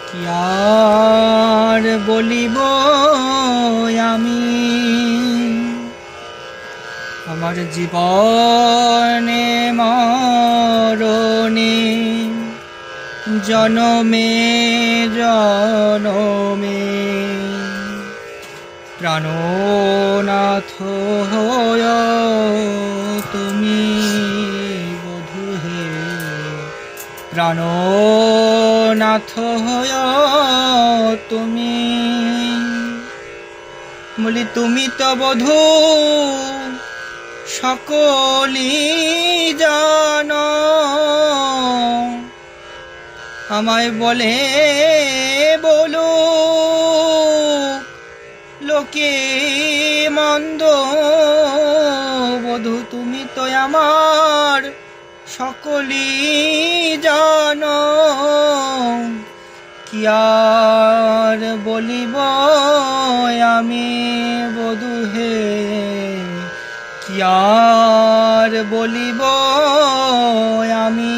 কি আর বলিব আমি আমার জীবনে মরণে জনমে জনমে প্রাণনাথ হয় তুমি বধূ হে, প্রাণনাথ হয় তুমি। বলি তুমি তো বধূ সকলি জানো, আমায় বলে বলো লোকে মন্দ, বধূ তুমি তো আমার সকলি জানো। কি আর বলিব আমি বধূ হে, কি আর বলিব আমি।